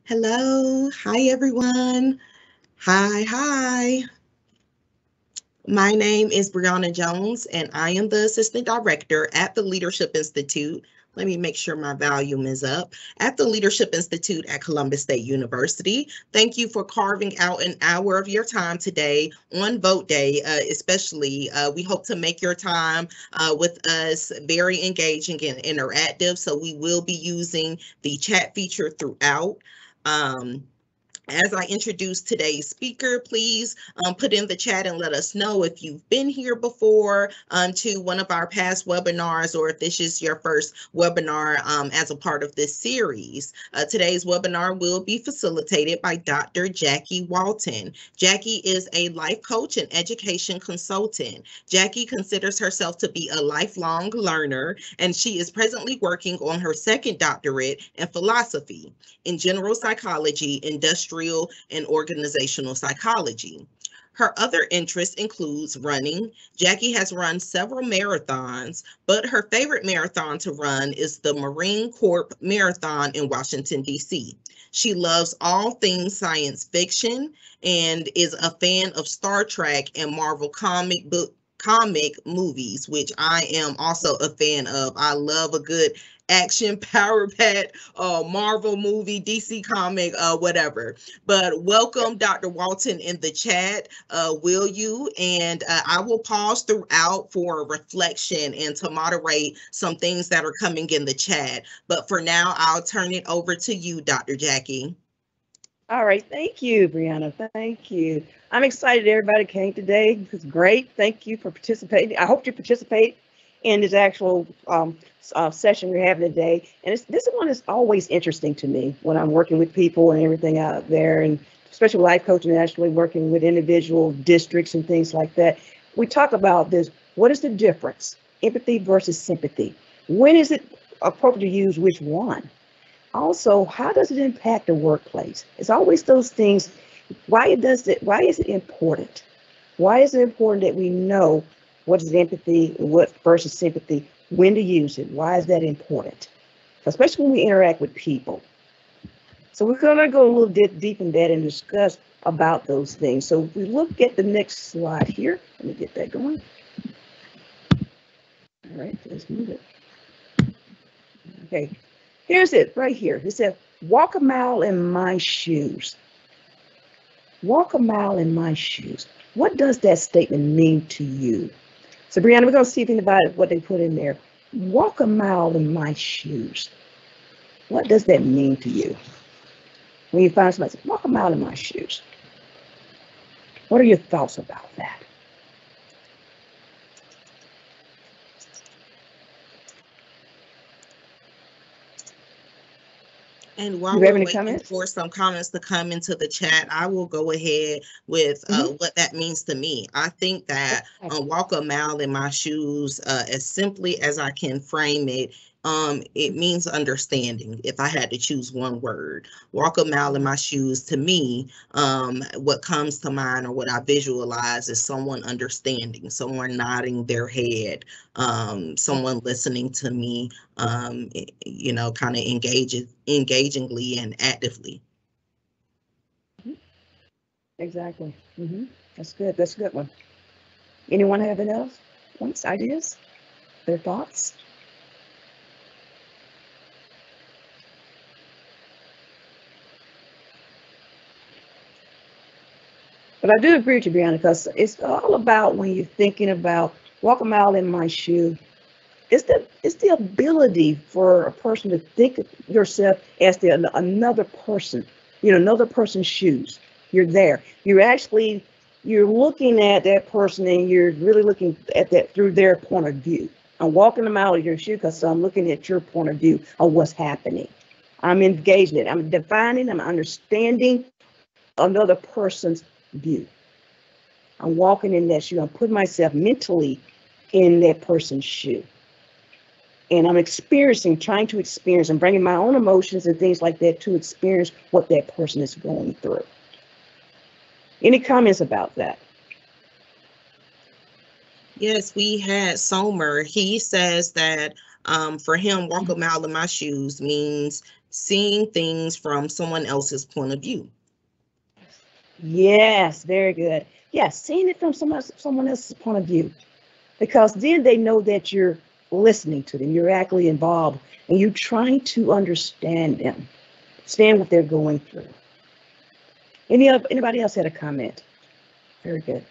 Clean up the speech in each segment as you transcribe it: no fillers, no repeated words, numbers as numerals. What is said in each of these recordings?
Hello. Hi, everyone. Hi. My name is Brianna Jones, and I am the Assistant Director at the Leadership Institute. Let me make sure my volume is up. At the Leadership Institute at Columbus State University. Thank you for carving out an hour of your time today on Vote Day, especially. We hope to make your time with us very engaging and interactive. So we will be using the chat feature throughout. Um, as I introduce today's speaker, please put in the chat and let us know if you've been here before to one of our past webinars or if this is your first webinar as a part of this series. Today's webinar will be facilitated by Dr. Jackie Walton. Jackie is a life coach and education consultant. Jackie considers herself to be a lifelong learner, and she is presently working on her second doctorate in philosophy in general psychology, industrial, and organizational psychology. Her other interest includes running. Jackie has run several marathons, but her favorite marathon to run is the Marine Corps Marathon in Washington, D.C. She loves all things science fiction and is a fan of Star Trek and Marvel comic movies, which I am also a fan of. I love a good action power pack Marvel movie, DC comic, whatever. But welcome, Dr. Walton, in the chat. Will you? And I will pause throughout for reflection and to moderate some things that are coming in the chat. But for now, I'll turn it over to you, Dr. Jackie. All right. Thank you, Brianna. Thank you. I'm excited everybody came today. It's great. Thank you for participating. I hope you participate in this actual session we're having today. And this one is always interesting to me when I'm working with people and everything out there, and especially life coaching and actually working with individual districts and things like that. We talk about this. What is the difference? Empathy versus sympathy. When is it appropriate to use which one? Also, how does it impact the workplace? It's always those things. Why is it important? Why is it important that we know what is empathy and what versus sympathy, when to use it? Why is that important? Especially when we interact with people. So we're going to go a little bit deep in that and discuss about those things. So if we look at the next slide here, let me get that going. All right, let's move it. Okay. Here's it right here. It said, walk a mile in my shoes. Walk a mile in my shoes. What does that statement mean to you? So, Brianna, we're going to see about what they put in there. Walk a mile in my shoes. What does that mean to you? When you find somebody say, walk a mile in my shoes. What are your thoughts about that? And while we're waiting for some comments to come into the chat, I will go ahead with what that means to me. I think that walk a mile in my shoes, as simply as I can frame it means understanding. If I had to choose one word, walk a mile in my shoes, to me, what comes to mind or what I visualize is someone understanding, someone nodding their head, someone listening to me, kind of engagingly and actively. Exactly. That's good. That's a good one. Anyone have any else? Points, ideas, their thoughts? But I do agree with you, Brianna, because it's all about when you're thinking about walk a mile in my shoe. It's the ability for a person to think of yourself as another person, another person's shoes. You're there. You're looking at that person and you're really looking at that through their point of view. I'm walking a mile in your shoe because I'm looking at your point of view of what's happening. I'm engaging it. I'm defining, I'm understanding another person's view. I'm walking in that shoe. I'm putting myself mentally in that person's shoe. And I'm trying to experience and bringing my own emotions and things like that to experience what that person is going through. Any comments about that? Yes, we had Somer. He says that For him, walk a mile in my shoes means seeing things from someone else's point of view. Yes, very good. Yes, seeing it from someone else's point of view, because then they know that you're listening to them, you're actually involved, and you're trying to understand them, understand what they're going through. Anybody else had a comment? Very good.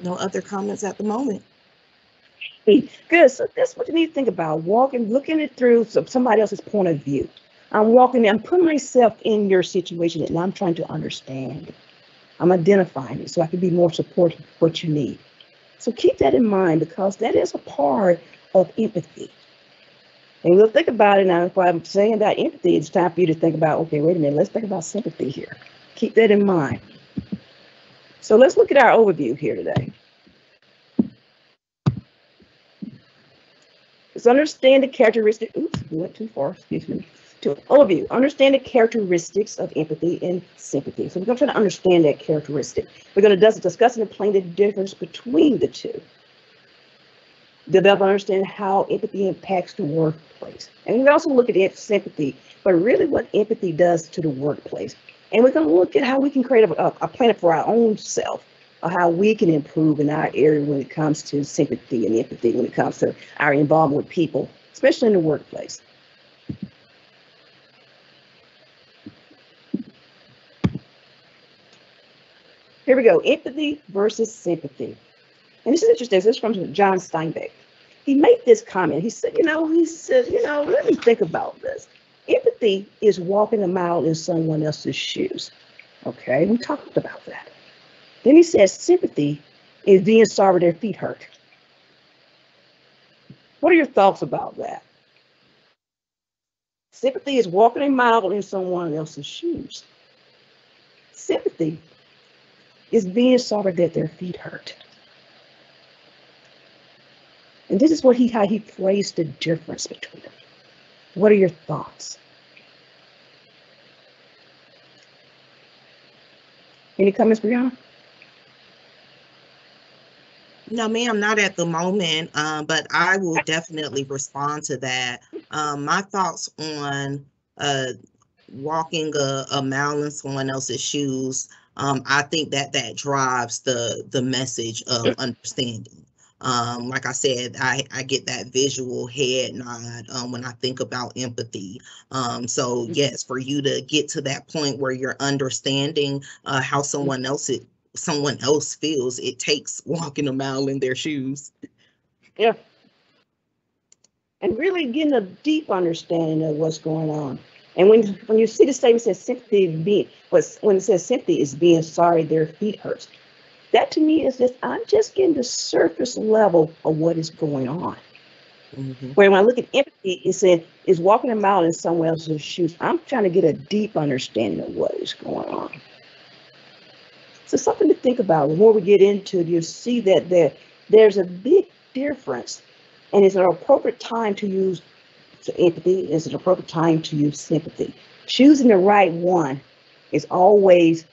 No other comments at the moment. Good. So that's what you need to think about. Walking, looking it through somebody else's point of view. I'm putting myself in your situation and I'm trying to understand it. I'm identifying it so I can be more supportive of what you need. So keep that in mind because that is a part of empathy. And we'll think about it now. If I'm saying that empathy, it's time for you to think about, okay, wait a minute, let's think about sympathy here. Keep that in mind. So let's look at our overview here today. Let's understand the characteristics. Oops, we went too far, excuse me. To overview, understand the characteristics of empathy and sympathy. So we're going to try to understand that characteristic. We're going to discuss and explain the difference between the two. Develop and understand how empathy impacts the workplace. And we also look at sympathy, but really what empathy does to the workplace. And we're going to look at how we can create a plan for our own self, or how we can improve in our area when it comes to sympathy and empathy, when it comes to our involvement with people, especially in the workplace. Here we go, empathy versus sympathy. And this is interesting. This is from John Steinbeck. He made this comment. He said, let me think about this. Empathy is walking a mile in someone else's shoes. Okay, we talked about that. Then he says sympathy is being sorry their feet hurt. What are your thoughts about that? Sympathy is walking a mile in someone else's shoes. Sympathy is being sorry that their feet hurt. And this is how he phrased the difference between them. What are your thoughts? Any comments, Brianna? No, ma'am, not at the moment, but I will definitely respond to that. My thoughts on walking a mile in someone else's shoes, I think that drives the message of understanding. Like I said, I get that visual head nod when I think about empathy. So yes, for you to get to that point where you're understanding how someone else feels, it takes walking a mile in their shoes. Yeah. And really getting a deep understanding of what's going on. And when you see the statement says sympathy when it says sympathy is being sorry their feet hurts, that to me is I'm just getting the surface level of what is going on. Mm-hmm. Where when I look at empathy, it said is walking a mile in someone else's shoes. I'm trying to get a deep understanding of what is going on. So something to think about. The more we get into it, you'll see that there's a big difference, and it's an appropriate time to use empathy. It's an appropriate time to use sympathy. Choosing the right one is always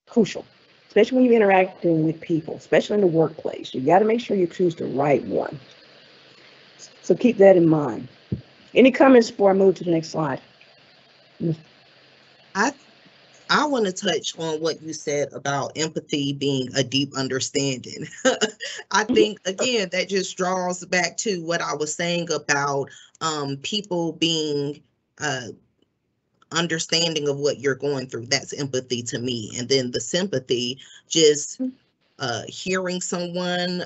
crucial, especially when you're interacting with people, especially in the workplace. You got to make sure you choose the right one. So keep that in mind. Any comments before I move to the next slide? I want to touch on what you said about empathy being a deep understanding. I think, again, that just draws back to what I was saying about people being understanding of what you're going through. That's empathy to me. And then the sympathy, just hearing someone,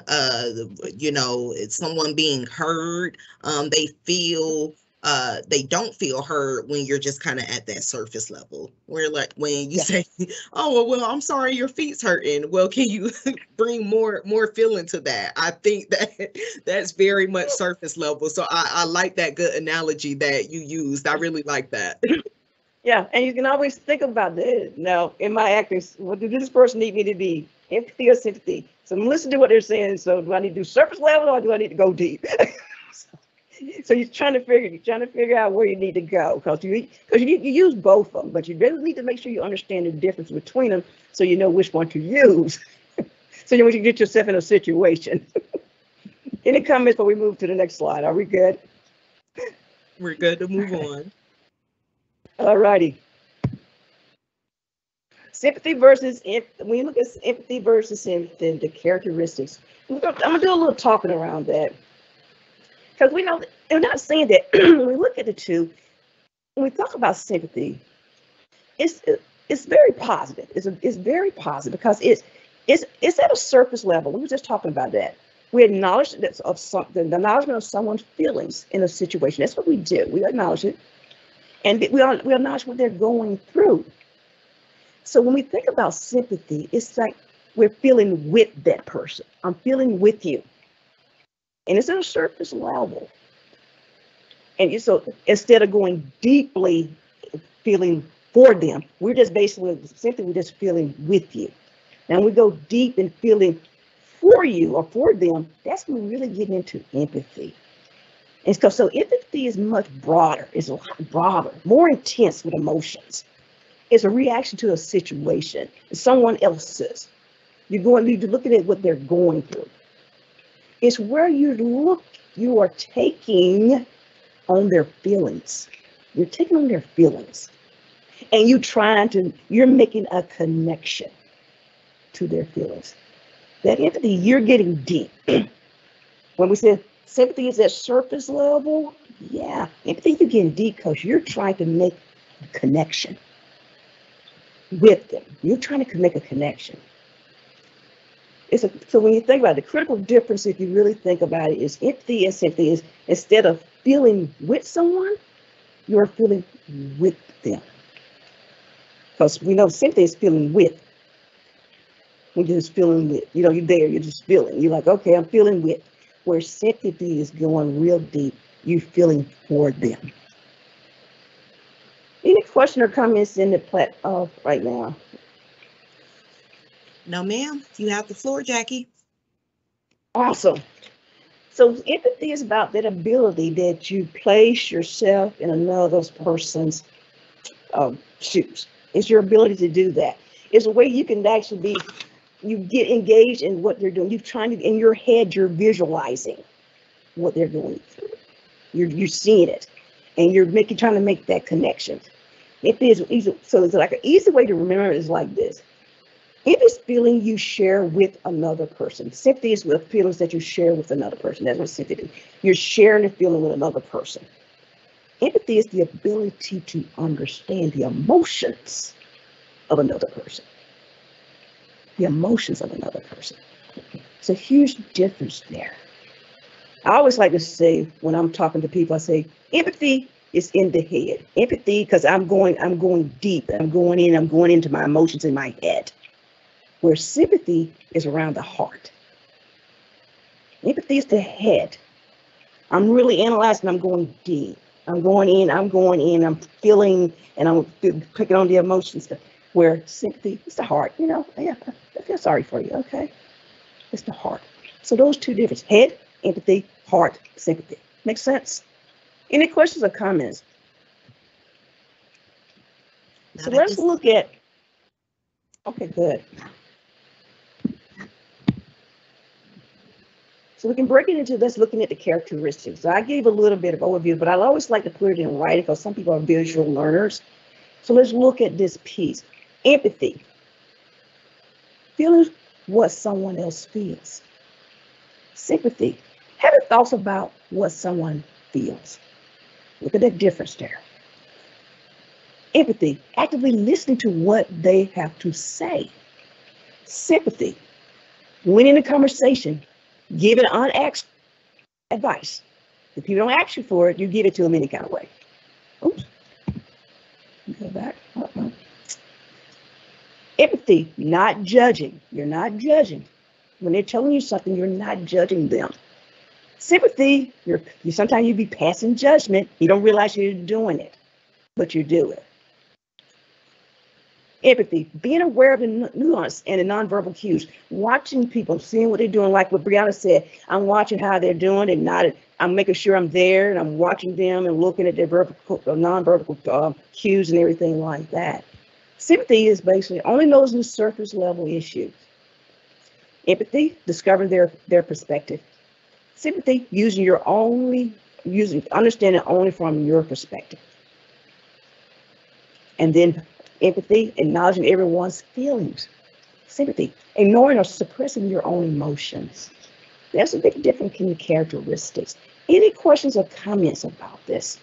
someone being heard, they don't feel heard when you're just kind of at that surface level. Where like when you say, oh, well, I'm sorry, your feet's hurting. Well, can you bring more feeling to that? I think that's very much surface level. So I like that good analogy that you used. I really like that. Yeah, and you can always think about this. Now, in my acting, what does this person need me to be? Empathy or sympathy? So I'm listening to what they're saying. So do I need to do surface level or do I need to go deep? So you're trying to figure out where you need to go because you use both of them, but you really need to make sure you understand the difference between them so you know which one to use. So you want you to get yourself in a situation. Any comments before we move to the next slide? Are we good? We're good to move on. All righty. Sympathy versus when you look at empathy versus sympathy, the characteristics. I'm gonna do a little talking around that because we know that, I'm not saying that when we look at the two, when we talk about sympathy, it's very positive. It's very positive because it's at a surface level. We were just talking about that. We acknowledge that of something, the acknowledgement of someone's feelings in a situation. That's what we do. We acknowledge it, and we acknowledge what they're going through. So when we think about sympathy, it's like we're feeling with that person. I'm feeling with you, and it's at a surface level. And so instead of going deeply feeling for them, we're just basically simply we're just feeling with you. Now we go deep in feeling for you or for them. That's when we're really getting into empathy. And so empathy is much broader. It's a lot broader, more intense with emotions. It's a reaction to a situation. It's someone else's. You're looking at what they're going through. It's where you are taking on their feelings. You're taking on their feelings. And you're making a connection to their feelings. That empathy, you're getting deep. When we say sympathy is at surface level, yeah, empathy, you're getting deep because you're trying to make a connection with them. You're trying to make a connection. So when you think about it, the critical difference, if you really think about it, is empathy and sympathy is instead of feeling with someone, you're feeling with them. Because we know sympathy is feeling with. When you're just feeling with, you're there, you're just feeling. You're like, okay, I'm feeling with. Where sympathy is going real deep, you're feeling for them. Any question or comments in the right now? No, ma'am. You have the floor, Jackie. Awesome. So empathy is about that ability that you place yourself in another person's shoes. It's your ability to do that. It's a way you can actually you get engaged in what they're doing. In your head, you're visualizing what they're going through. You're seeing it, and you're trying to make that connection. It is easy. So it's like an easy way to remember it is like this. It is feeling you share with another person. Sympathy is with feelings that you share with another person. That's what sympathy is. You're sharing a feeling with another person. Empathy is the ability to understand the emotions of another person. The emotions of another person. It's a huge difference there. I always like to say when I'm talking to people, I say empathy is in the head. Empathy, because I'm going deep. I'm going into my emotions in my head. Where sympathy is around the heart. Empathy is the head. I'm really analyzing, I'm going deep. I'm going in, I'm feeling, and I'm picking on the emotions. Where sympathy is the heart, yeah, I feel sorry for you, okay? It's the heart. So those two differences, head, empathy, heart, sympathy. Makes sense? Any questions or comments? So let's look at, okay, good. So we can break it into this looking at the characteristics. So I gave a little bit of overview, but I always like to put it in writing because some people are visual learners. So let's look at this piece. Empathy. Feeling what someone else feels. Sympathy. Having thoughts about what someone feels. Look at that difference there. Empathy. Actively listening to what they have to say. Sympathy. Winning the conversation. Giving unasked advice. If people don't ask you for it, you give it to them any kind of way. Oops. Go back. Empathy, not judging. You're not judging. When they're telling you something, you're not judging them. Sympathy, sometimes you be passing judgment. You don't realize you're doing it, but you do it. Empathy, being aware of the nuance and the nonverbal cues, watching people, seeing what they're doing, like what Brianna said. I'm watching how they're doing and I'm making sure I'm there and I'm watching them and looking at their nonverbal cues and everything like that. Sympathy is basically only those in surface level issues. Empathy, discovering their perspective. Sympathy, understanding only from your perspective. And then empathy, acknowledging everyone's feelings. Sympathy, ignoring or suppressing your own emotions. There's a big difference in the characteristics. Any questions or comments about this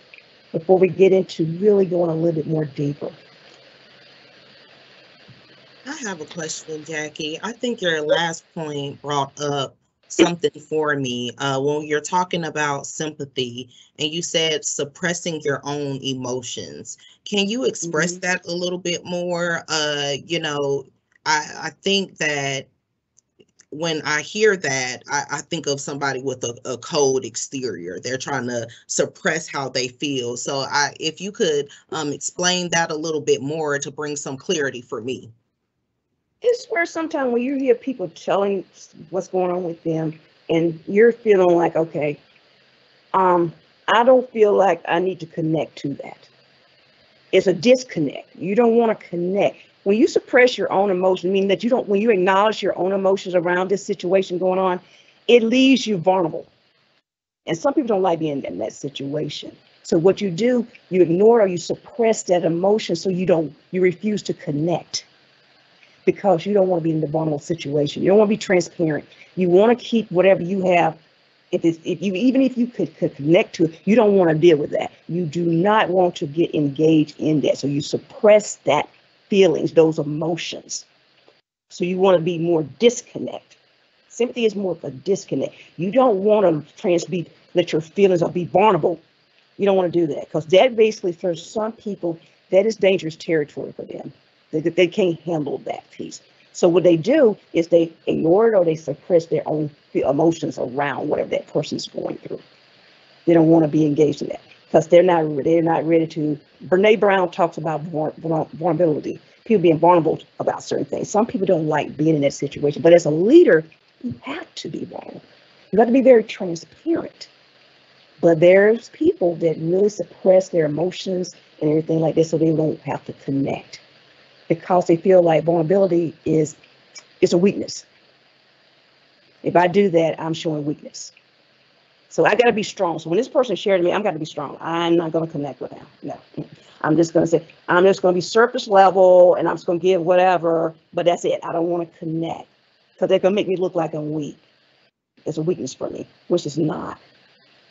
before we get into really going a little bit more deeper? I have a question, Jackie. I think your last point brought up something for me. When you're talking about sympathy and you said suppressing your own emotions, can you express that a little bit more? I think that when I hear that, I think of somebody with a cold exterior. They're trying to suppress how they feel. So if you could explain that a little bit more to bring some clarity for me. It's where sometimes when you hear people telling what's going on with them and you're feeling like, okay, I don't feel like I need to connect to that. It's a disconnect. You don't want to connect. When you suppress your own emotions, meaning that when you acknowledge your own emotions around this situation going on, it leaves you vulnerable. And some people don't like being in that situation. So what you do, you ignore or you suppress that emotion so you refuse to connect because you don't want to be in the vulnerable situation. You don't want to be transparent. You want to keep whatever you have. Even if you could connect to it, you don't want to deal with that. You do not want to get engaged in that. So you suppress that feelings, those emotions. So you want to be more disconnect. Sympathy is more of a disconnect. You don't want to let your feelings or be vulnerable. You don't want to do that because that basically, for some people, that is dangerous territory for them. They can't handle that piece. So what they do is they ignore it or they suppress their own emotions around whatever that person's going through. They don't want to be engaged in that because they're not ready to. Brene Brown talks about vulnerability, people being vulnerable about certain things. Some people don't like being in that situation, but as a leader, you have to be vulnerable. You have to be very transparent. But there's people that really suppress their emotions and everything like this so they don't have to connect because they feel like vulnerability is a weakness. If I do that, I'm showing weakness. So I got to be strong. So when this person shared to me, I'm got to be strong. I'm not going to connect with them. No. I'm just going to say, I'm just going to be surface level and I'm just going to give whatever, but that's it. I don't want to connect because they're going to make me look like I'm weak. It's a weakness for me, which is not.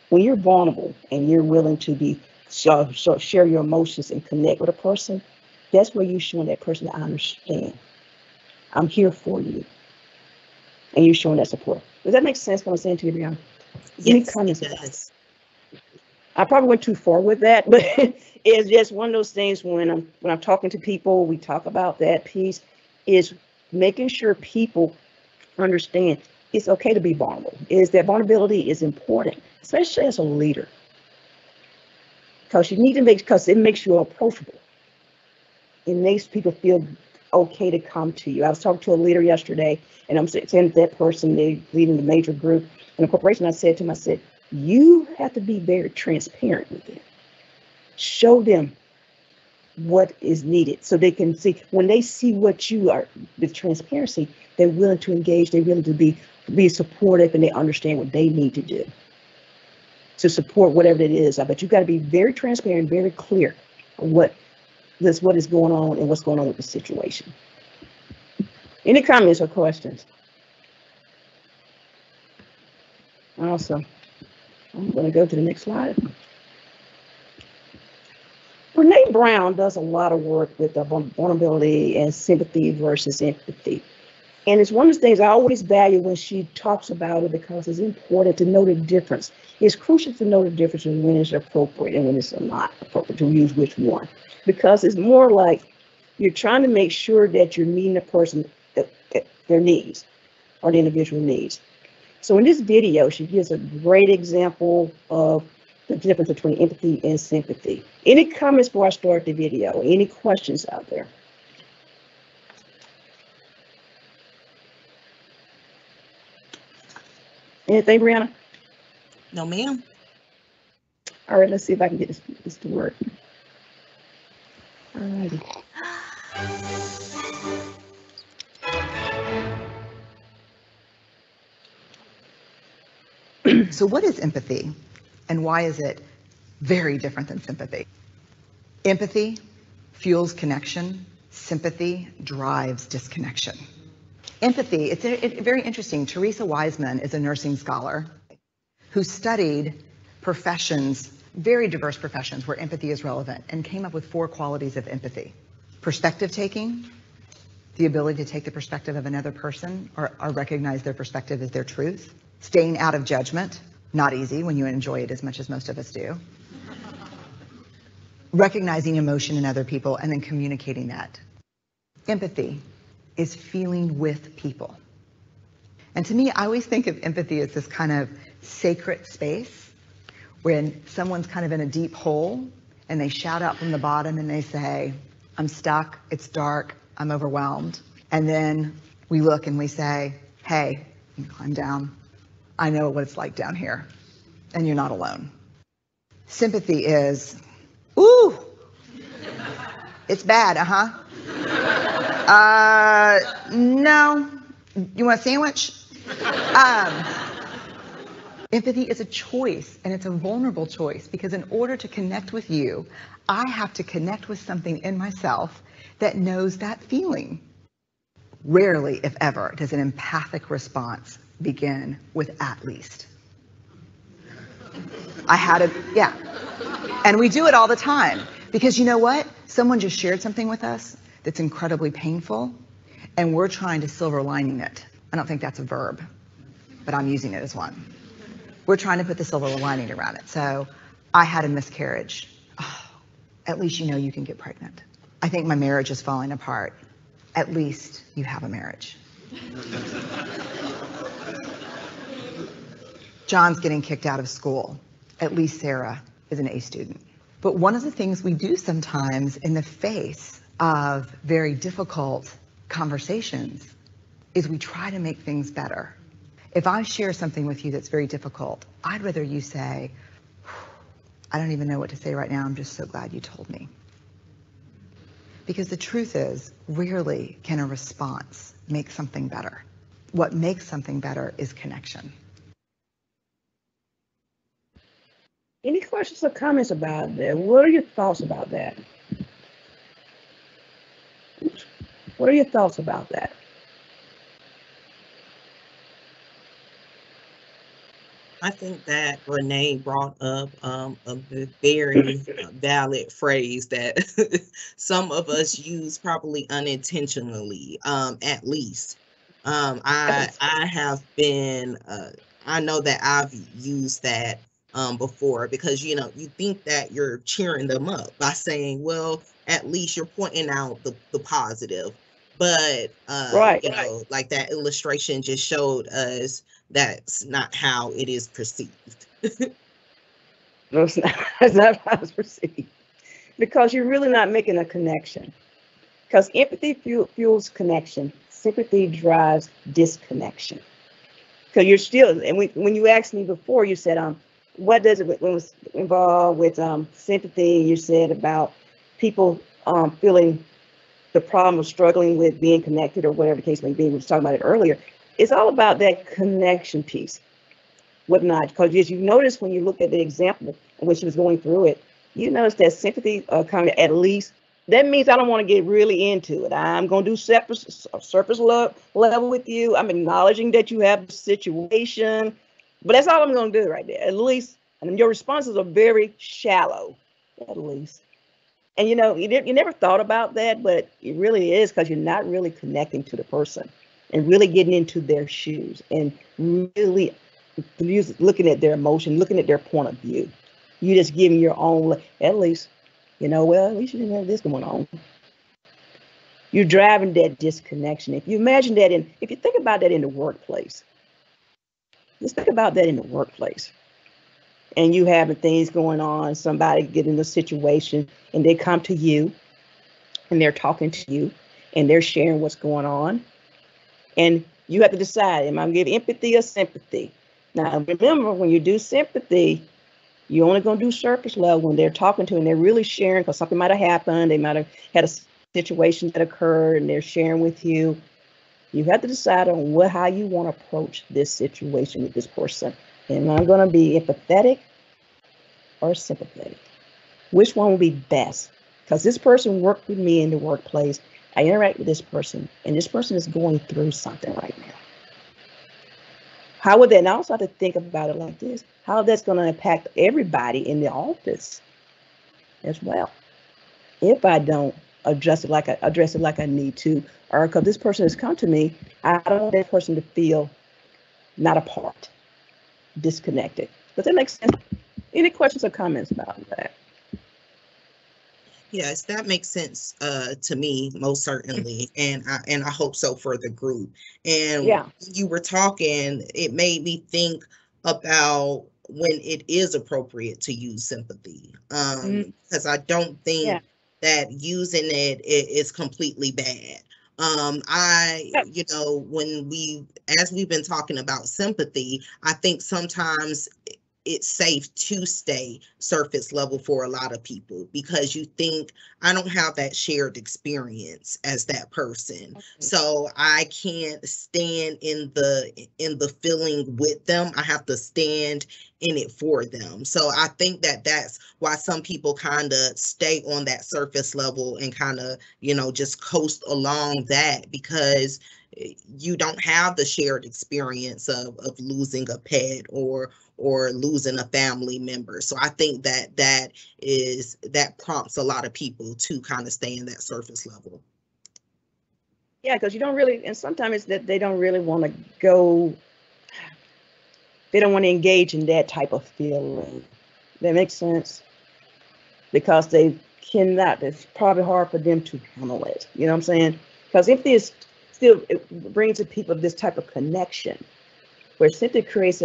When you're vulnerable and you're willing to share your emotions and connect with a person, that's where you're showing that person that I understand. I'm here for you. And you're showing that support. Does that make sense what I'm saying to you, Brianna? Yes, it does. I probably went too far with that, but it's just one of those things when I'm talking to people, we talk about that piece, is making sure people understand it's okay to be vulnerable. Is that vulnerability is important, especially as a leader. Because it makes you approachable. It makes people feel okay to come to you. I was talking to a leader yesterday, and I'm saying to that person, they leading the major group in a corporation. I said to him, you have to be very transparent with them. Show them what is needed so they can see when they see what you are with transparency, they're willing to engage, they're willing to be supportive, and they understand what they need to do to support whatever it is. But you got to be very transparent, very clear on what is going on and what's going on with the situation. Any comments or questions? Awesome. I'm going to go to the next slide. Brene Brown does a lot of work with the vulnerability and sympathy versus empathy. And it's one of the things I always value when she talks about it because it's important to know the difference. It's crucial to know the difference in when it's appropriate and when it's not appropriate to use which one. Because it's more like you're trying to make sure that you're meeting the person, their needs or the individual needs. So in this video, she gives a great example of the difference between empathy and sympathy. Any comments before I start the video? Any questions out there? Anything, Brianna? No, ma'am. All right, let's see if I can get this to work. All righty. So what is empathy, and why is it very different than sympathy? Empathy fuels connection. Sympathy drives disconnection. Empathy, it's very interesting. Teresa Wiseman is a nursing scholar who studied professions, very diverse professions where empathy is relevant, and came up with 4 qualities of empathy. Perspective taking, the ability to take the perspective of another person or recognize their perspective as their truth. Staying out of judgment, not easy when you enjoy it as much as most of us do. Recognizing emotion in other people and then communicating that. Empathy is feeling with people. And to me, I always think of empathy as this kind of sacred space when someone's kind of in a deep hole and they shout out from the bottom and they say, I'm stuck, it's dark, I'm overwhelmed. And then we look and we say, hey, you climb down. I know what it's like down here, and you're not alone. Sympathy is, ooh, it's bad, no, you want a sandwich? Empathy is a choice, and it's a vulnerable choice, because in order to connect with you, I have to connect with something in myself that knows that feeling. Rarely, if ever, does an empathic response begin with "at least." Yeah. And we do it all the time, because you know what? Someone just shared something with us that's incredibly painful, and we're trying to silver lining it. I don't think that's a verb, but I'm using it as one. We're trying to put the silver lining around it. So, I had a miscarriage. Oh, at least you know you can get pregnant. I think my marriage is falling apart. At least you have a marriage. John's getting kicked out of school. At least Sarah is an A student. But one of the things we do sometimes in the face of very difficult conversations is we try to make things better. If I share something with you that's very difficult, I'd rather you say, I don't even know what to say right now, I'm just so glad you told me. Because the truth is, rarely can a response make something better. What makes something better is connection. Any questions or comments about that? What are your thoughts about that? What are your thoughts about that? I think that Renee brought up a very valid phrase that some of us use probably unintentionally, at least. I have been, I know that I've used that before, because you think that you're cheering them up by saying, well, at least you're pointing out the positive. But Right. like that illustration just showed us, that's not how it is perceived. No, it's not, that's not how it's perceived. Because you're really not making a connection. Because empathy fuels connection. Sympathy drives disconnection. Because you're still, and when you asked me before, you said, what does it, when it was involved with sympathy, you said about people feeling the problem of struggling with being connected, or whatever the case may be. We were talking about it earlier. It's all about that connection piece. Whatnot, because as you notice when you look at the example when she was going through it, you notice that sympathy kind of at least. That means I don't want to get really into it. I'm going to do surface level with you. I'm acknowledging that you have the situation, but that's all I'm going to do right there. At least, and your responses are very shallow, at least. And you never thought about that, but it really is, because you're not really connecting to the person and really getting into their shoes and really looking at their emotion, looking at their point of view. You just giving your own, at least, well, at least you didn't have this going on. You're driving that disconnection. If you imagine that if you think about that in the workplace, just think about that in the workplace. And you having things going on, somebody get in a situation and they come to you and they're talking to you and they're sharing what's going on. And you have to decide, am I giving empathy or sympathy? Now, remember, when you do sympathy, you're only going to do surface level when they're talking to you and they're really sharing, because something might have happened. They might have had a situation that occurred and they're sharing with you. You have to decide on how you want to approach this situation with this person. Am I going to be empathetic or sympathetic? Which one will be best? Because this person worked with me in the workplace. I interact with this person, and this person is going through something right now. How would that? And I also have to think about it like this: how that's going to impact everybody in the office as well. If I don't address it like I need to, or because this person has come to me, I don't want that person to feel not a part, disconnected. Does that make sense? Any questions or comments about that? Yes, that makes sense to me, most certainly, and I hope so for the group. And Yeah. you were talking, it made me think about when it is appropriate to use sympathy, because I don't think that using it is completely bad. As we've been talking about sympathy, I think sometimes it's safe to stay surface level for a lot of people because you think I don't have that shared experience as that person. Okay. So I can't stand in the feeling with them. I have to stand in it for them. So I think that that's why some people kind of stay on that surface level and kind of, just coast along that because you don't have the shared experience of losing a pet or losing a family member. So I think that prompts a lot of people to kind of stay in that surface level. Yeah, because you don't really, and sometimes it's that they don't really want to go, they don't want to engage in that type of feeling. That makes sense? Because they cannot, it's probably hard for them to handle it. You know what I'm saying? Because if this still, it brings to people this type of connection, where simply creates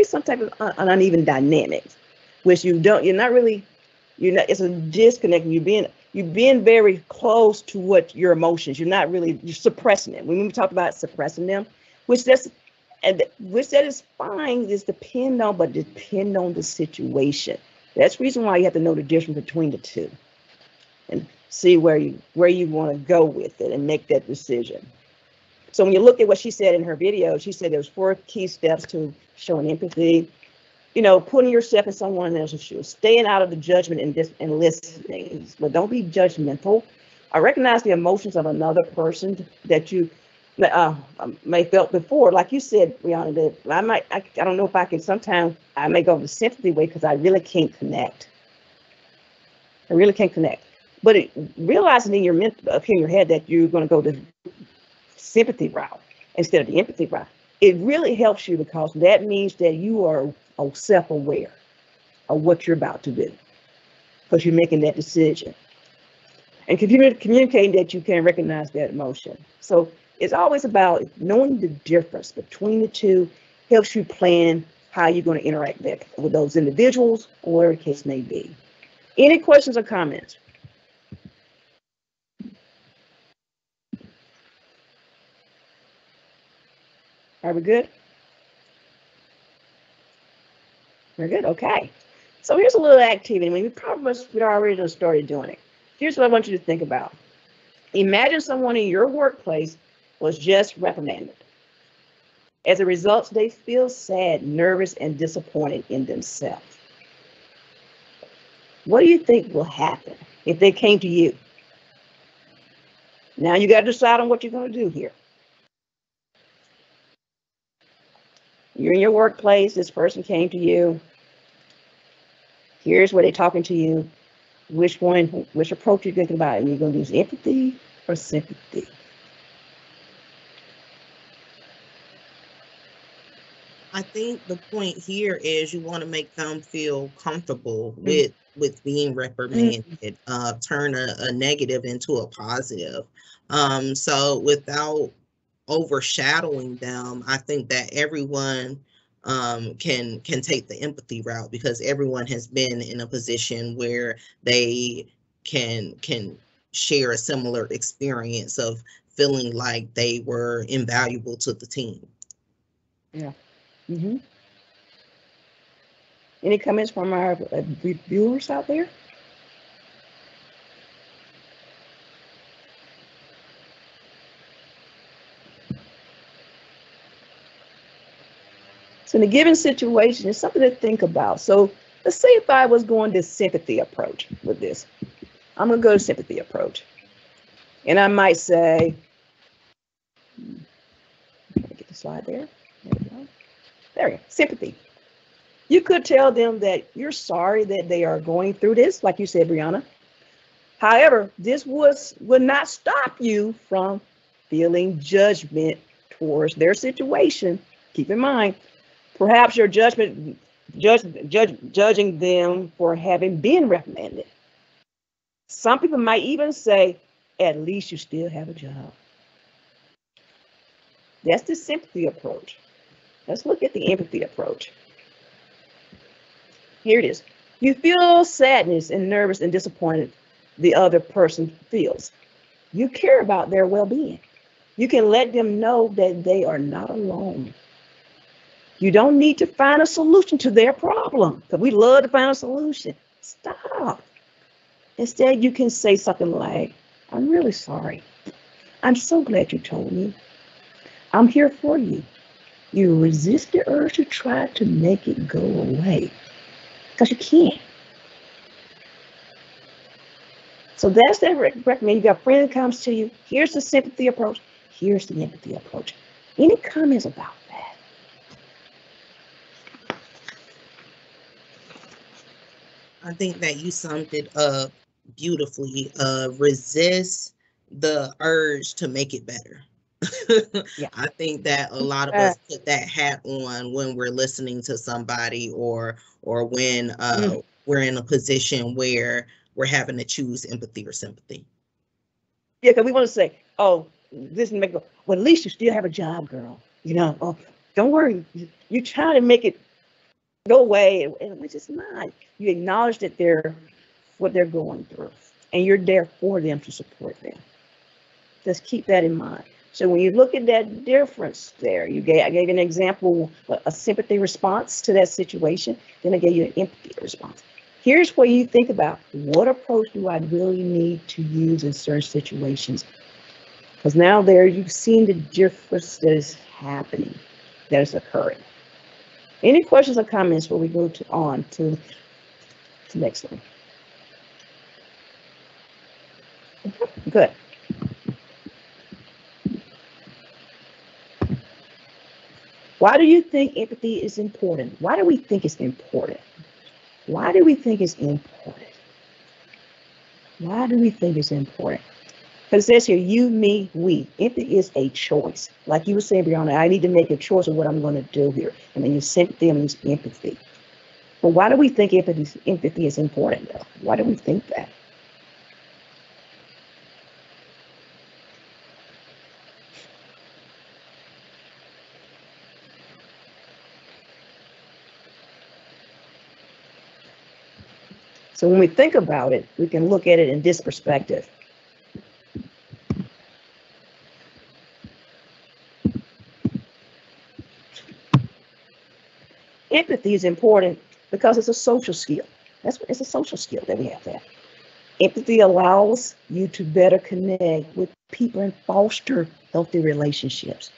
some type of an uneven dynamic, which it's a disconnect. You're being very close to what your emotions. You're suppressing it. When we talk about suppressing them, which that is fine, depend on the situation. That's the reason why you have to know the difference between the two, and see where you want to go with it and make that decision. So when you look at what she said in her video, she said there's 4 key steps to showing empathy. Putting yourself in someone else's shoes, staying out of the judgment and listening, but don't be judgmental. I recognize the emotions of another person that you may felt before. Like you said, Brianna, that I don't know if I can. Sometimes I may go the sympathy way because I really can't connect. But realizing in your head that you're going to go the sympathy route instead of the empathy route, it really helps you because that means that you are self-aware of what you're about to do because you're making that decision and communicating that you can recognize that emotion. So it's always about knowing the difference between the two, helps you plan how you're going to interact with those individuals or whatever the case may be. Any questions or comments? Are we good? We're good. Okay. So here's a little activity. We'd already started doing it. Here's what I want you to think about. Imagine someone in your workplace was just reprimanded. As a result, they feel sad, nervous, and disappointed in themselves. What do you think will happen if they came to you? Now you got to decide on what you're going to do here. You're in your workplace. This person came to you. Here's where they're talking to you. Which approach you're thinking about? And you're going to use empathy or sympathy? I think the point here is you want to make them feel comfortable with being reprimanded, turn a negative into a positive. So without overshadowing them, I think that everyone can take the empathy route because everyone has been in a position where they can share a similar experience of feeling like they were invaluable to the team. Yeah. Mm-hmm. Any comments from our viewers out there? So in a given situation, it's something to think about. So let's say if I was going this sympathy approach with this, I'm going to go to sympathy approach. And I might say, let me get the slide there. There we go. There we go. Sympathy. You could tell them that you're sorry that they are going through this, like you said, Brianna. However, this would not stop you from feeling judgment towards their situation. Keep in mind, perhaps your judging them for having been reprimanded. Some people might even say, at least you still have a job. That's the sympathy approach. Let's look at the empathy approach. Here it is. You feel sadness and nervous and disappointed the other person feels. You care about their well-being. You can let them know that they are not alone. You don't need to find a solution to their problem, because we love to find a solution. Stop. Instead, you can say something like, I'm really sorry. I'm so glad you told me. I'm here for you. You resist the urge to try to make it go away, because you can't. So that's that recommend. You got a friend that comes to you. Here's the sympathy approach. Here's the empathy approach. Any comments about that? I think that you summed it up beautifully. Resist the urge to make it better. Yeah. I think that a lot of us put that hat on when we're listening to somebody or when we're in a position where we're having to choose empathy or sympathy. Yeah, because we want to say, oh, this and make it go, well, at least you still have a job, girl. You know, oh, don't worry. You try to make it go away, and which is not. You acknowledge that they're what they're going through, and you're there for them to support them. Just keep that in mind. So when you look at that difference there, I gave an example, a sympathy response to that situation. Then I gave you an empathy response. Here's where you think about, what approach do I really need to use in certain situations? Because now there you've seen the difference that is happening, that is occurring. Any questions or comments before we go on to the next one? Good. Why do you think empathy is important? Why do we think it's important? Why do we think it's important? Why do we think it's important? Because it says here, you, me, we. Empathy is a choice. Like you were saying, Brianna, I need to make a choice of what I'm going to do here. And then you sympathy and use empathy. But why do we think empathy is important, though? Why do we think that? So when we think about it, we can look at it in this perspective. Empathy is important because it's a social skill. It's a social skill that we have there. Empathy allows you to better connect with people and foster healthy relationships.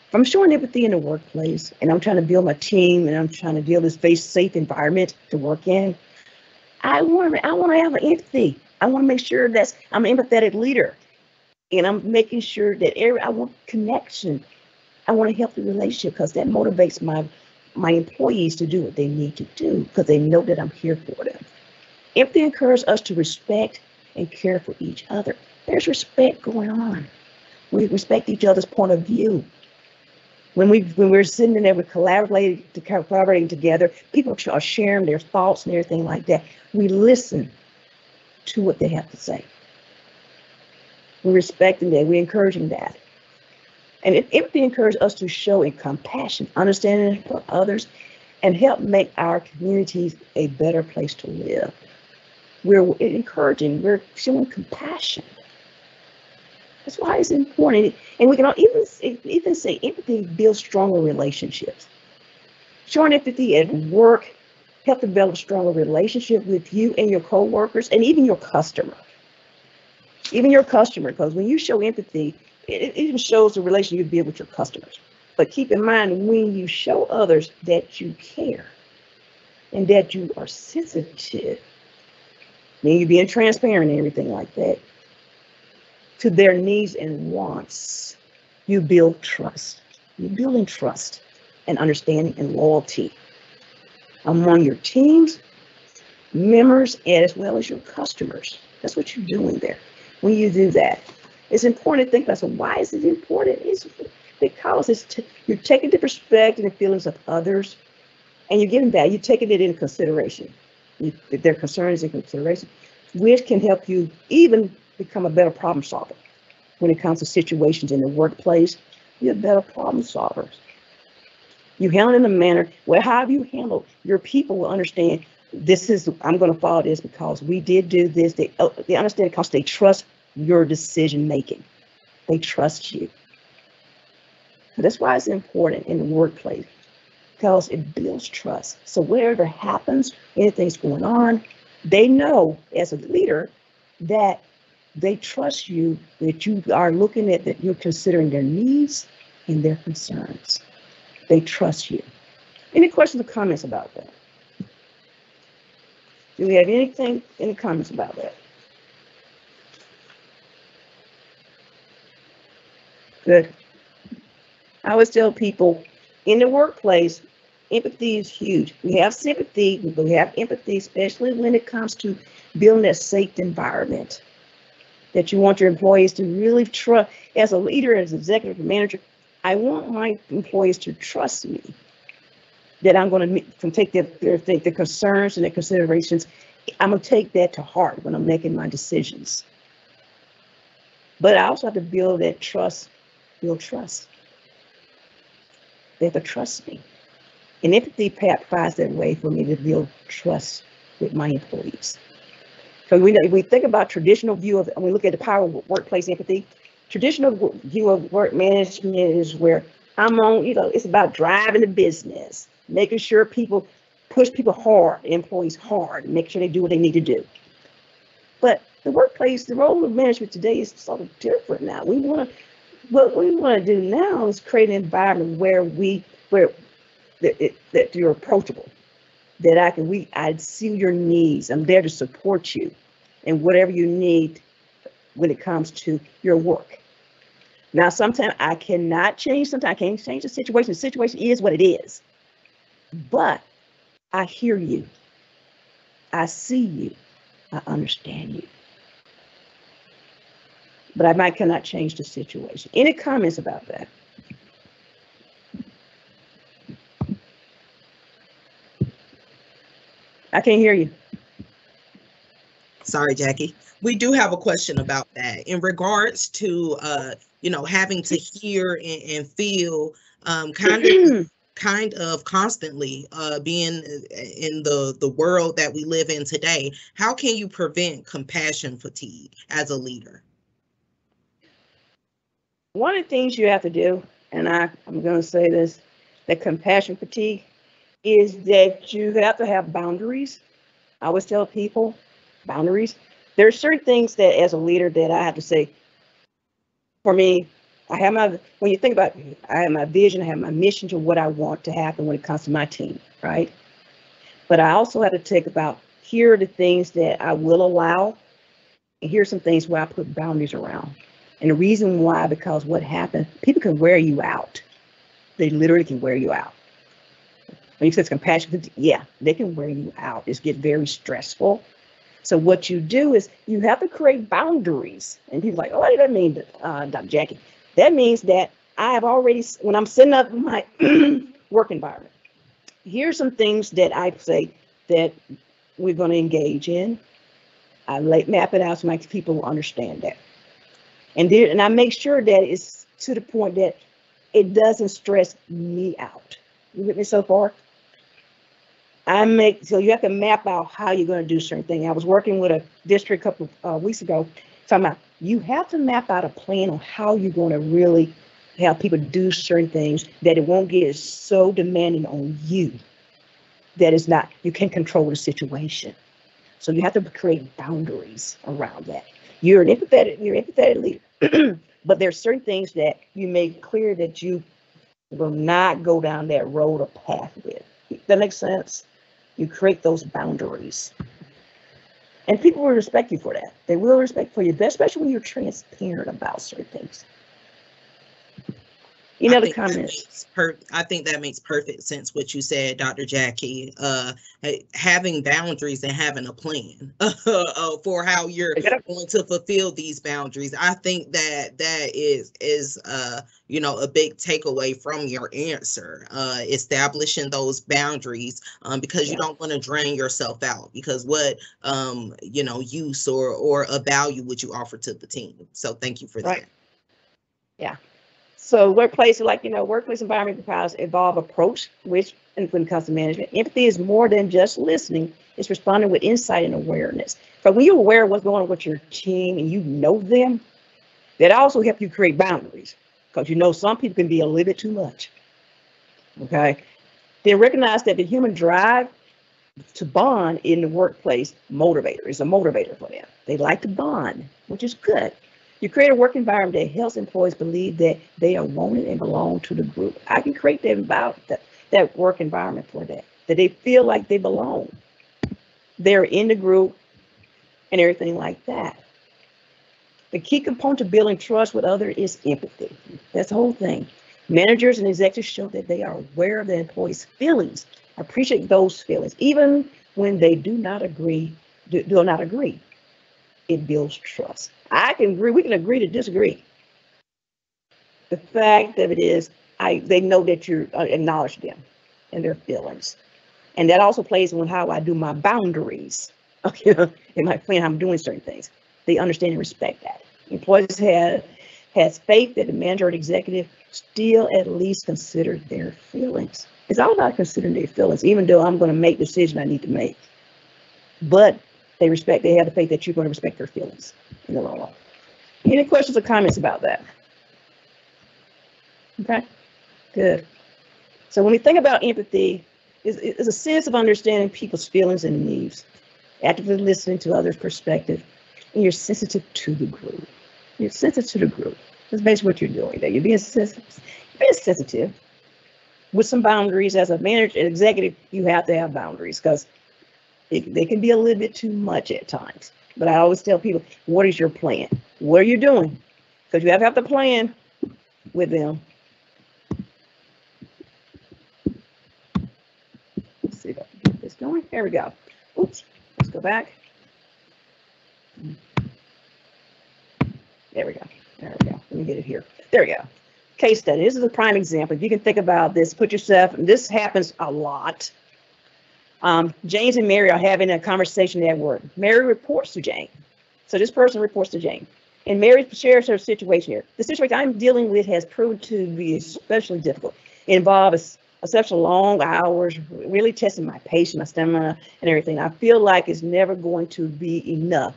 If I'm showing empathy in the workplace and I'm trying to build my team and I'm trying to build this safe environment to work in, I want to have an empathy. I want to make sure that I'm an empathetic leader, and I'm making sure that I want connection. I want a healthy relationship because that motivates my employees to do what they need to do because they know that I'm here for them. Empathy encourages us to respect and care for each other. There's respect going on. We respect each other's point of view. When we're sitting in there, we're collaborating together. People are sharing their thoughts and everything like that. We listen to what they have to say. We're respecting that. We're encouraging that. And empathy encourages us to show compassion, understanding for others, and help make our communities a better place to live. We're encouraging. We're showing compassion. That's why it's important. And we can even say empathy builds stronger relationships. Showing empathy at work helps develop stronger relationship with you and your coworkers and even your customer. Even your customer, because when you show empathy, it even shows the relation you build with your customers. But keep in mind, when you show others that you care and that you are sensitive, then you're being transparent and everything like that, to their needs and wants, you build trust. You're building trust and understanding and loyalty among your teams, members, as well as your customers. That's what you're doing there. When you do that, it's important to think about, so why is it important? It's because you're taking the perspective and feelings of others, and you're giving that, you're taking it into consideration. Their concerns in consideration, which can help you even become a better problem solver. When it comes to situations in the workplace, you're better problem solvers. You handle it in a manner where however you handle, your people will understand, I'm going to follow this because we did do this. They understand it because they trust your decision making. They trust you. That's why it's important in the workplace, because it builds trust. So whatever happens, anything's going on, they know as a leader that they trust you, that you are looking at, that you're considering their needs and their concerns. They trust you. Any questions or comments about that? Do we have any comments about that? Good. I always tell people in the workplace, empathy is huge. We have sympathy, but we have empathy, especially when it comes to building a safe environment that you want your employees to really trust. As a leader, as executive manager, I want my employees to trust me, that I'm going to take their concerns and their considerations. I'm going to take that to heart when I'm making my decisions. But I also have to build trust. They have to trust me. And empathy provides that way for me to build trust with my employees. So we think about traditional view of, when we look at the power of workplace empathy, traditional view of work management is where I'm on, it's about driving the business, making sure people push people hard, employees hard, make sure they do what they need to do. But the workplace, the role of management today is sort of different now. What we want to do now is create an environment where that you're approachable, that I see your needs. I'm there to support you and whatever you need when it comes to your work. Now, sometimes I cannot change. Sometimes I can't change the situation. The situation is what it is. But I hear you. I see you. I understand you. But I cannot change the situation. Any comments about that? I can't hear you. Sorry, Jackie. We do have a question about that in regards to, having to hear and feel kind of constantly being in the world that we live in today. How can you prevent compassion fatigue as a leader? One of the things you have to do, and I'm going to say this, that compassion fatigue is that you have to have boundaries. I always tell people boundaries. There are certain things that as a leader that I have to say, for me, when you think about it, I have my vision, I have my mission to what I want to happen when it comes to my team, right? But I also have to think about, here are the things that I will allow, and here's some things where I put boundaries around. And the reason why, because what happens, people can wear you out. They literally can wear you out. When you say compassion, yeah, they can wear you out. It gets very stressful. So what you do is you have to create boundaries. And people are like, oh, what does that mean, Dr. Jackie? That means that I have already, when I'm setting up my work environment, here's some things that I say that we're going to engage in. I map it out so my people will understand that. And I make sure that it's to the point that it doesn't stress me out. You with me so far? So you have to map out how you're going to do certain things. I was working with a district a couple of weeks ago, talking about you have to map out a plan on how you're going to really have people do certain things, that it won't get so demanding on you that it's not, you can control the situation. So you have to create boundaries around that. You're an empathetic leader, but there's certain things that you make clear that you will not go down that road or path with. That makes sense? You create those boundaries. And people will respect you for that. They will respect for you, especially when you're transparent about certain things. Any other comments? I think that makes perfect sense what you said, Dr. Jackie. Having boundaries and having a plan for how you're going to fulfill these boundaries. I think that is a big takeaway from your answer. Establishing those boundaries because you don't want to drain yourself out, because what use or a value would you offer to the team? So thank you for that. Yeah. So workplace environment requires evolved approach, which, and when it comes to management, empathy is more than just listening. It's responding with insight and awareness. But when you're aware of what's going on with your team and you know them, that also helps you create boundaries, because some people can be a little bit too much. Okay. Then recognize that the human drive to bond in the workplace motivator is a motivator for them. They like to bond, which is good. You create a work environment that helps employees believe that they are wanted and belong to the group. I can create that work environment for that they feel like they belong. They're in the group and everything like that. The key component to building trust with others is empathy. That's the whole thing. Managers and executives show that they are aware of their employees' feelings, appreciate those feelings, even when they do not agree. It builds trust. We can agree to disagree. The fact of it is, they know that you acknowledge them and their feelings. And that also plays in how I do my boundaries. Okay, in my plan, how I'm doing certain things. They understand and respect that. Employees has faith that the manager or the executive still at least consider their feelings. It's all about considering their feelings, even though I'm going to make decisions I need to make. But they have the faith that you're going to respect their feelings in the long run. Any questions or comments about that? Okay, good. So when we think about empathy, it's a sense of understanding people's feelings and needs, actively listening to others' perspective, and you're sensitive to the group. You're sensitive to the group. That's basically what you're doing there. You're being sensitive with some boundaries. As a manager and executive, you have to have boundaries, because they can be a little bit too much at times. But I always tell people, what is your plan? What are you doing? Because you have to plan with them. Let's see if I can get this going. There we go. Oops. Let's go back. There we go. Let me get it here. There we go. Case study. This is a prime example. If you can think about this, this happens a lot. James and Mary are having a conversation at work. Mary reports to Jane. So this person reports to Jane. And Mary shares her situation here. The situation I'm dealing with has proven to be especially difficult. It involves exceptionally long hours, really testing my patience, my stamina, and everything. I feel like it's never going to be enough.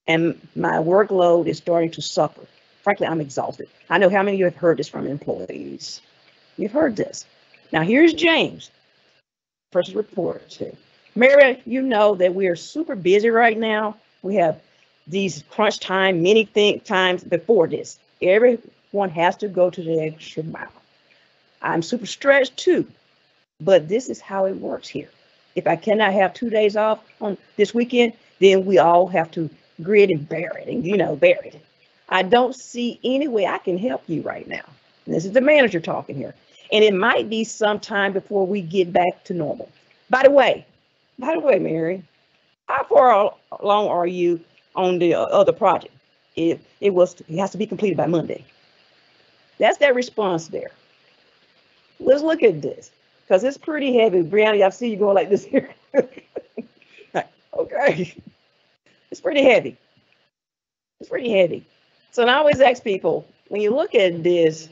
And my workload is starting to suffer. Frankly, I'm exhausted. I know how many of you have heard this from employees. You've heard this. Now, here's James. Person reported to Mary. You know that we are super busy right now. We have these crunch time, many times before this. Everyone has to go to the extra mile. I'm super stressed too, but this is how it works here. If I cannot have 2 days off on this weekend, then we all have to grit and bear it. I don't see any way I can help you right now. And this is the manager talking here. And it might be some time before we get back to normal. By the way, Mary, how far along are you on the other project? It has to be completed by Monday. That's that response there. Let's look at this, because it's pretty heavy. Brianna, I see you going like this here. Okay. It's pretty heavy. So I always ask people, when you look at this,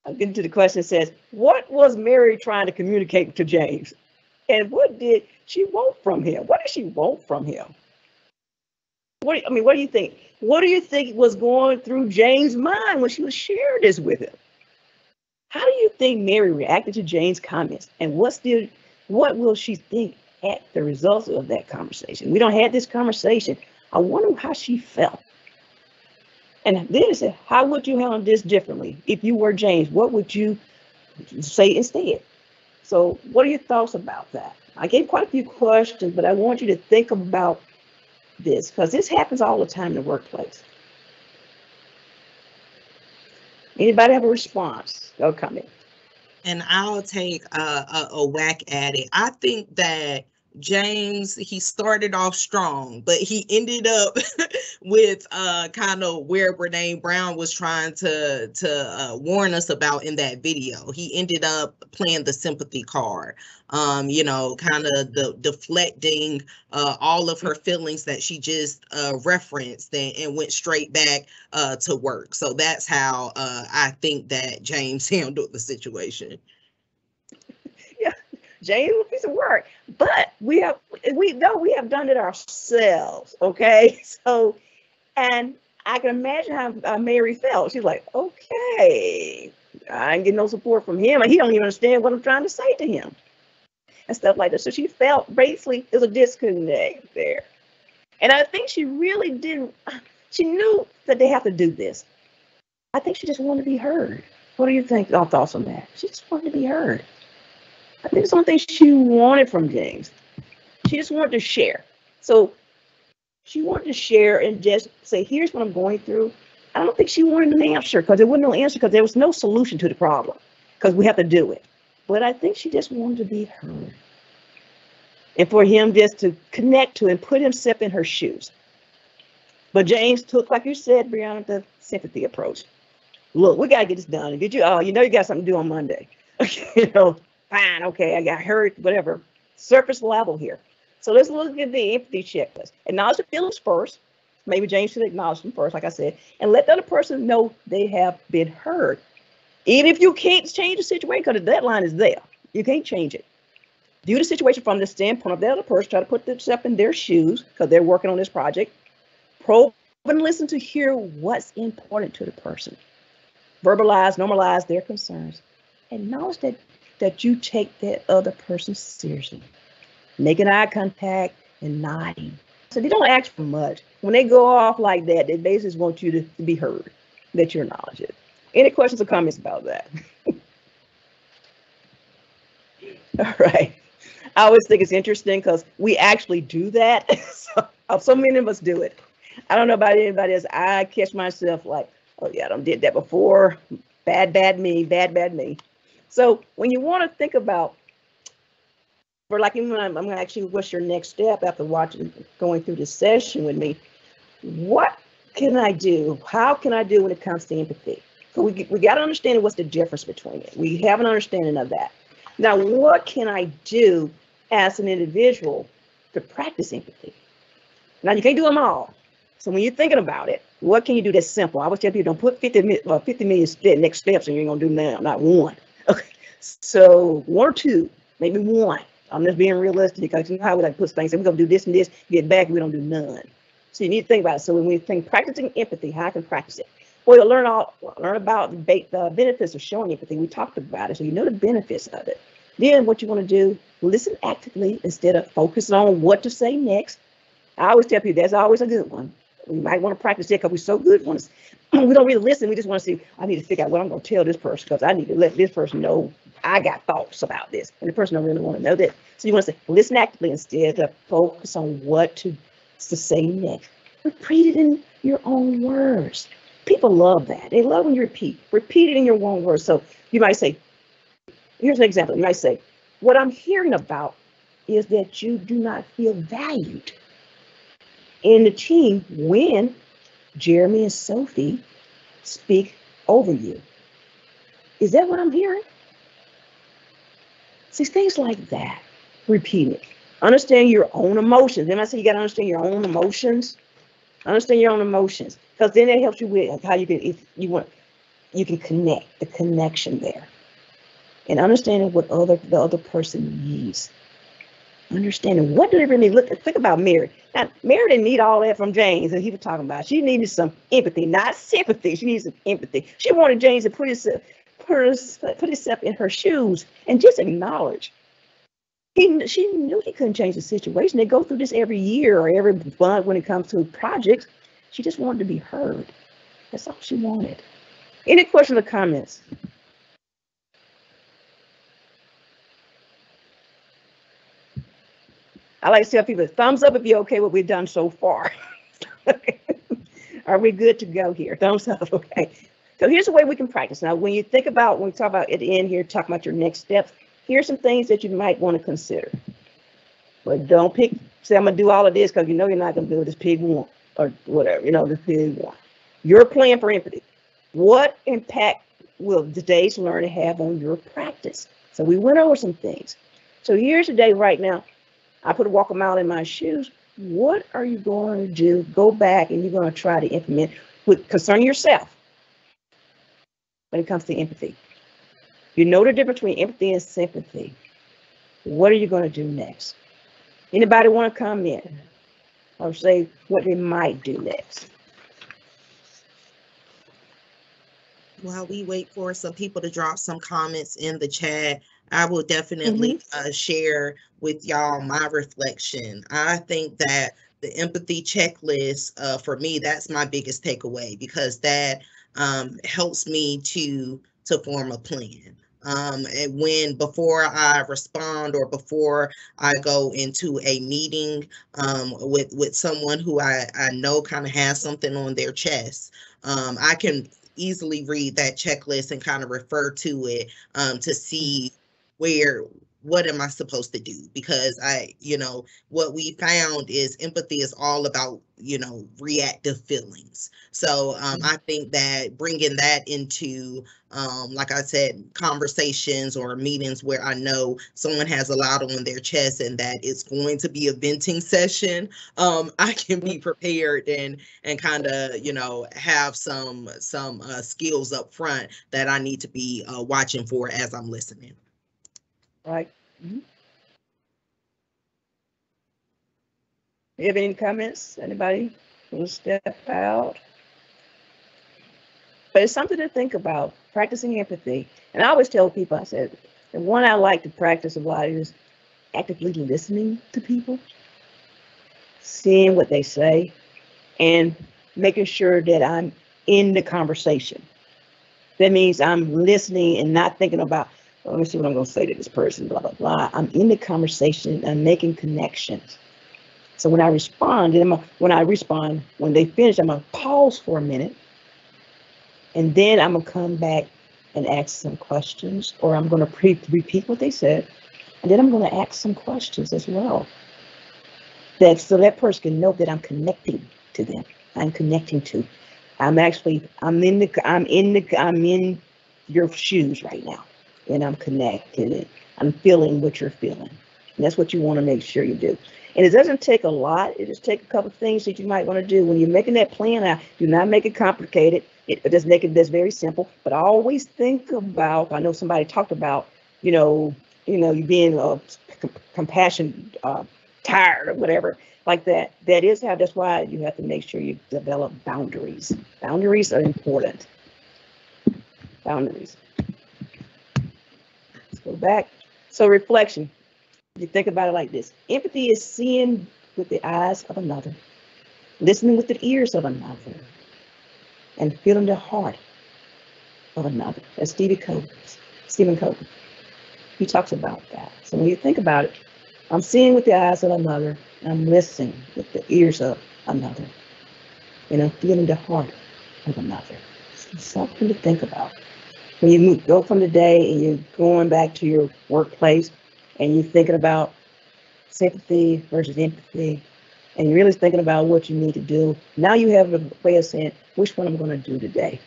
I'll get into the question that says, what was Mary trying to communicate to James? And what did she want from him? What did she want from him? What do you think? What do you think was going through James' mind when she was sharing this with him? How do you think Mary reacted to James' comments? And what will she think at the results of that conversation? We don't have this conversation. I wonder how she felt. And then it said, how would you handle this differently? If you were James, what would you say instead? So what are your thoughts about that? I gave quite a few questions, but I want you to think about this because this happens all the time in the workplace. Anybody have a response or comment? And I'll take a whack at it. I think that James, he started off strong, but he ended up with kind of where Brene Brown was trying to warn us about in that video. He ended up playing the sympathy card, kind of deflecting all of her feelings that she just referenced and went straight back to work. So that's how I think that James handled the situation. Yeah, James was a piece of work, but we know we have done it ourselves. Okay, so and I can imagine how Mary felt. She's like, okay, I ain't getting no support from him, and he don't even understand what I'm trying to say to him, and stuff like that. So she felt basically there's a disconnect there, and I think she really didn't. She knew that they have to do this. I think she just wanted to be heard. What do you think? Your thoughts on that? She just wanted to be heard. I think it's the only thing she wanted from James. She just wanted to share. So she wanted to share and just say, here's what I'm going through. I don't think she wanted an answer because there wasn't no answer because there was no solution to the problem because we have to do it. But I think she just wanted to be heard. And for him just to connect to and put himself in her shoes. But James took, like you said, Brianna, the sympathy approach. Look, we got to get this done. Did you? Oh, you got something to do on Monday. Fine, okay, I got hurt, whatever. Surface level here. So let's look at the empathy checklist. Acknowledge the feelings first. Maybe James should acknowledge them first, like I said, and let the other person know they have been heard. Even if you can't change the situation, because the deadline is there, you can't change it. View the situation from the standpoint of the other person. Try to put themselves in their shoes because they're working on this project. Probe and listen to hear what's important to the person. Verbalize, normalize their concerns. Acknowledge that you take that other person seriously. Making eye contact and nodding. So they don't ask for much. When they go off like that, they basically want you to be heard, that you acknowledge it. Any questions or comments about that? All right. I always think it's interesting because we actually do that. So many of us do it. I don't know about anybody else. I catch myself like, oh yeah, I done did that before. Bad me. So when you want to think about, for like, even I'm going to ask you, what's your next step after going through this session with me? What can I do? How can I do when it comes to empathy? So we got to understand what's the difference between it. We have an understanding of that. Now, what can I do as an individual to practice empathy? Now, you can't do them all. So when you're thinking about it, what can you do that's simple? I always tell people, don't put 50 million next steps and you ain't going to do now, not one. Okay, so one or two, maybe one. I'm just being realistic because you know how we like put things, and we're going to do this and this, get back, we don't do none. So you need to think about it. So when we think practicing empathy, how I can practice it? Well, you'll learn about the benefits of showing empathy. We talked about it, so you know the benefits of it. Then what you want to do, listen actively instead of focusing on what to say next. I always tell people that's always a good one. We might want to practice it because we're so good. We don't really listen. We just want to see, I need to figure out what I'm going to tell this person because I need to let this person know I got thoughts about this. And the person don't really want to know that. So you want to say, listen actively instead of focus on what to say next. Repeat it in your own words. People love that. They love when you repeat. Repeat it in your own words. So you might say, here's an example. You might say, what I'm hearing about is that you do not feel valued in the team when Jeremy and Sophie speak over you. Is that what I'm hearing? See, things like that. Repeat it. Understand your own emotions. Then I say you got to understand your own emotions. Understand your own emotions, because then it helps you with how you can, if you want, you can connect, the connection there, and understanding what the other person needs. Understanding what do they really need. Think about Mary. Now, Mary didn't need all that from James that he was talking about. She needed some empathy, not sympathy. She needed some empathy. She wanted James to put himself in her shoes and just acknowledge. She knew he couldn't change the situation. They go through this every year or every month when it comes to projects. She just wanted to be heard. That's all she wanted. Any questions or comments? I like to tell people, thumbs up if you're okay with what we've done so far. Are we good to go here? Thumbs up, okay. So here's the way we can practice. Now, when you think about, when we talk about at the end here, talk about your next steps, here's some things that you might want to consider. But don't pick, say, I'm going to do all of this because you know you're not going to do this pig one or whatever, you know, this pig one. Your plan for empathy. What impact will today's learning have on your practice? So we went over some things. So here's the day right now. I put a walk a mile in my shoes. What are you going to do? Go back and you're going to try to implement with concern yourself when it comes to empathy. You know the difference between empathy and sympathy. What are you going to do next? Anybody want to comment or say what they might do next? While we wait for some people to drop some comments in the chat, I will definitely share with y'all my reflection. I think that the empathy checklist, for me, that's my biggest takeaway, because that helps me to form a plan. And when before I respond or before I go into a meeting with someone who I know kind of has something on their chest, I can easily read that checklist and kind of refer to it to see what am I supposed to do? Because what we found is empathy is all about, reactive feelings. So I think that bringing that into, like I said, conversations or meetings where I know someone has a lot on their chest and that it's going to be a venting session, I can be prepared and kind of, have some skills up front that I need to be watching for as I'm listening. Right. You have any comments? Anybody want to step out? But it's something to think about, practicing empathy. And I always tell people, I said, the one I like to practice a lot is actively listening to people, seeing what they say, and making sure that I'm in the conversation. That means I'm listening and not thinking about, let me see what I'm going to say to this person, blah, blah, blah. I'm in the conversation. I'm making connections. So when I respond, when they finish, I'm going to pause for a minute. And then I'm going to come back and ask some questions, or I'm going to repeat what they said. And then I'm going to ask some questions as well. So that person can know that I'm connecting to them. I'm connecting to. I'm in your shoes right now. And I'm connected. I'm feeling what you're feeling. And that's what you want to make sure you do. And it doesn't take a lot. It just takes a couple of things that you might want to do. When you're making that plan out, do not make it complicated. Just make it this very simple. But I always think about, I know somebody talked about, you being compassion tired or whatever like that. That's why you have to make sure you develop boundaries. Boundaries are important. Boundaries. Let's go back. So reflection. You think about it like this. Empathy is seeing with the eyes of another, listening with the ears of another, and feeling the heart of another. That's Stephen Covey. He talks about that. So when you think about it, I'm seeing with the eyes of another, and I'm listening with the ears of another, and I'm feeling the heart of another. It's something to think about. When you go from the day and you're going back to your workplace and you're thinking about sympathy versus empathy, and you're really thinking about what you need to do, now you have a way of saying which one I'm going to do today,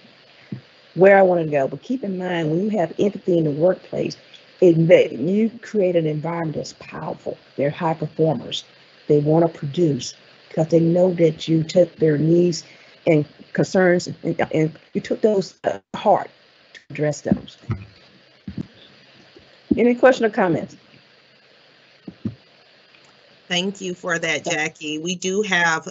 where I want to go. But keep in mind, when you have empathy in the workplace, you create an environment that's powerful. They're high performers. They want to produce because they know that you took their needs and concerns and you took those to heart to address those. Any question or comments? Thank you for that, Jackie. We do have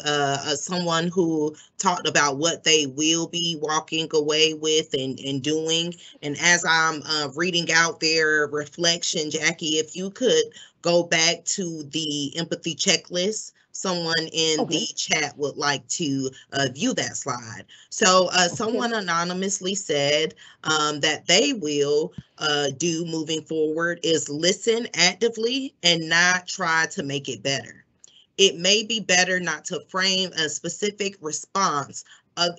someone who talked about what they will be walking away with and doing. And as I'm reading out their reflection, Jackie, if you could go back to the empathy checklist. Someone in Okay. the chat would like to view that slide. So someone anonymously said that they will do moving forward is listen actively and not try to make it better. It may be better not to frame a specific response.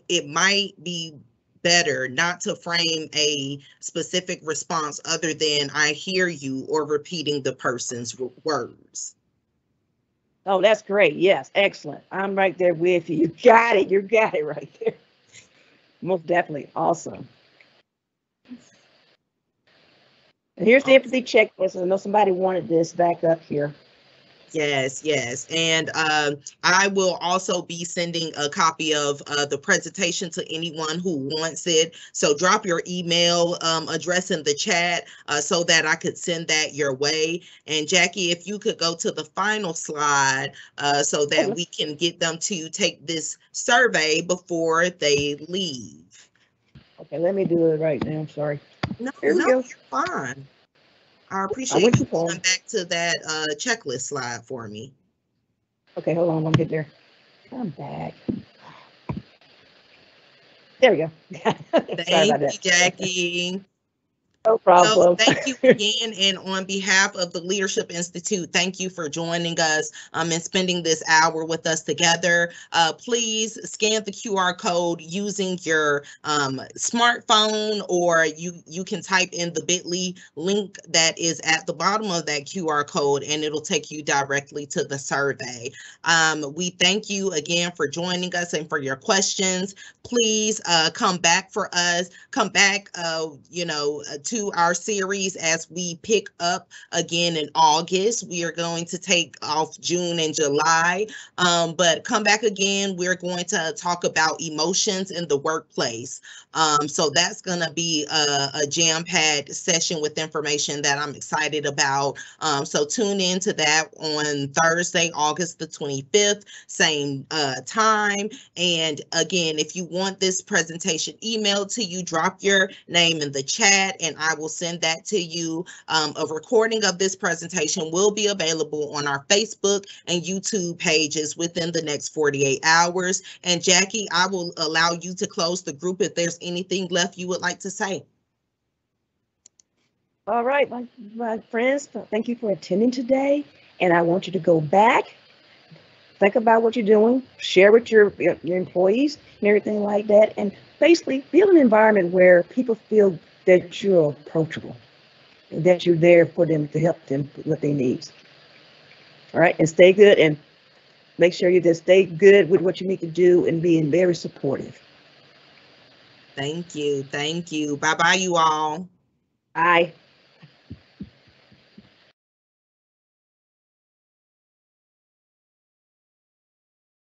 It might be better not to frame a specific response other than I hear you or repeating the person's words. Oh, that's great. Yes, excellent. I'm right there with you. You got it. You got it right there. Most definitely. Awesome. And here's the empathy checklist. I know somebody wanted this back up here. Yes, yes. And I will also be sending a copy of the presentation to anyone who wants it. So drop your email address in the chat so that I could send that your way. And Jackie, if you could go to the final slide so that we can get them to take this survey before they leave. Okay, let me do it right now. I'm sorry. No, you're fine. I appreciate you going back to that checklist slide for me. Okay, hold on. I'm gonna get there. Come back. There we go. Thank you, Jackie. No problem. Well, thank you again. And on behalf of the Leadership Institute, thank you for joining us and spending this hour with us together. Please scan the QR code using your smartphone, or you can type in the bit.ly link that is at the bottom of that QR code, and it'll take you directly to the survey. We thank you again for joining us and for your questions. Please come back for us. Come back, to our series as we pick up again in August. We are going to take off June and July, but come back again. We're going to talk about emotions in the workplace. So that's going to be a jam-packed session with information that I'm excited about. So tune into that on Thursday, August the 25th, same time. And again, if you want this presentation emailed to you, drop your name in the chat and I will send that to you. A recording of this presentation will be available on our Facebook and YouTube pages within the next 48 hours. And Jackie, I will allow you to close the group if there's anything left you would like to say. All right, my friends, thank you for attending today. And I want you to go back, think about what you're doing, share with your employees and everything like that. And basically build an environment where people feel that you're approachable, that you're there for them to help them with what they need. All right, and stay good and make sure you just stay good with what you need to do and being very supportive. Thank you. Thank you. Bye-bye, you all. Bye.